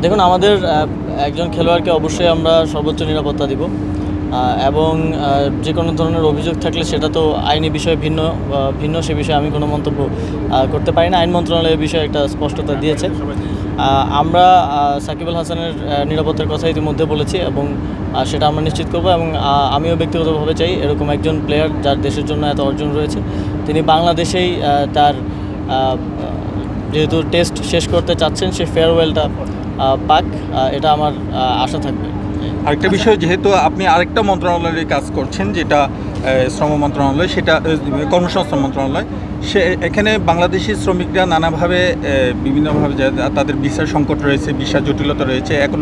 দেখুন, আমাদের একজন খেলোয়াড়কে অবশ্যই আমরা সর্বোচ্চ নিরাপত্তা দিব এবং যে কোনো ধরনের অভিযোগ থাকলে সেটা তো আইনি বিষয়ে ভিন্ন সে বিষয়ে আমি কোনো মন্তব্য করতে পারি না। আইন মন্ত্রণালয় এই বিষয়ে একটা স্পষ্টতা দিয়েছে। আমরা সাকিব আল হাসানের নিরাপত্তার কথা ইতিমধ্যে বলেছি এবং সেটা আমরা নিশ্চিত করব এবং আমিও ব্যক্তিগতভাবে চাই এরকম একজন প্লেয়ার যার দেশের জন্য এত অর্জন রয়েছে তিনি বাংলাদেশেই তার যেহেতু টেস্ট শেষ করতে চাচ্ছেন সে ফেয়ারওয়েলটা পাক, এটা আমার আশা থাকবে। আরেকটা বিষয়, যেহেতু আপনি আরেকটা মন্ত্রণালয়ে কাজ করছেন যেটা শ্রম মন্ত্রণালয়, সেটা কর্মসংস্থান মন্ত্রণালয়, এখানে বাংলাদেশি শ্রমিকরা নানাভাবে বিভিন্নভাবে তাদের ভিসার সংকট রয়েছে, ভিসার জটিলতা রয়েছে, এখন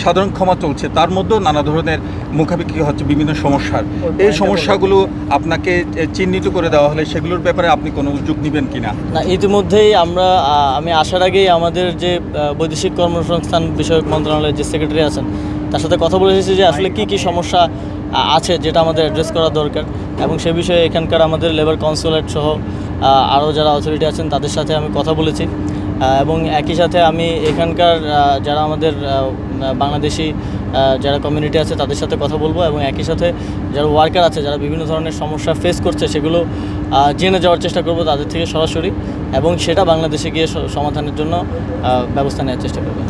সাধারণ ক্ষমা চলছে, তার মধ্যেও নানা ধরনের মুখাপেক্ষি হচ্ছে বিভিন্ন সমস্যার। এই সমস্যাগুলো আপনাকে চিহ্নিত করে দেওয়া হলে সেগুলোর ব্যাপারে আপনি কোনো উদ্যোগ নেবেন কিনা? না, ইতিমধ্যেই আমি আসার আগেই আমাদের যে বৈদেশিক কর্মসংস্থান বিষয়ক মন্ত্রণালয়ের যে সেক্রেটারি আছেন তার সাথে কথা বলে এসেছি যে আসলে কী সমস্যা আছে যেটা আমাদের অ্যাড্রেস করা দরকার এবং সে বিষয়ে এখানকার আমাদের লেবার কনসুলেট সহ আরও যারা অথরিটি আছেন তাদের সাথে আমি কথা বলেছি এবং একই সাথে আমি এখানকার যারা আমাদের বাংলাদেশি যারা কমিউনিটি আছে তাদের সাথে কথা বলবো এবং একই সাথে যারা ওয়ার্কার আছে যারা বিভিন্ন ধরনের সমস্যা ফেস করছে সেগুলো জেনে যাওয়ার চেষ্টা করব তাদের থেকে সরাসরি এবং সেটা বাংলাদেশে গিয়ে সমাধানের জন্য ব্যবস্থা নেওয়ার চেষ্টা করবো।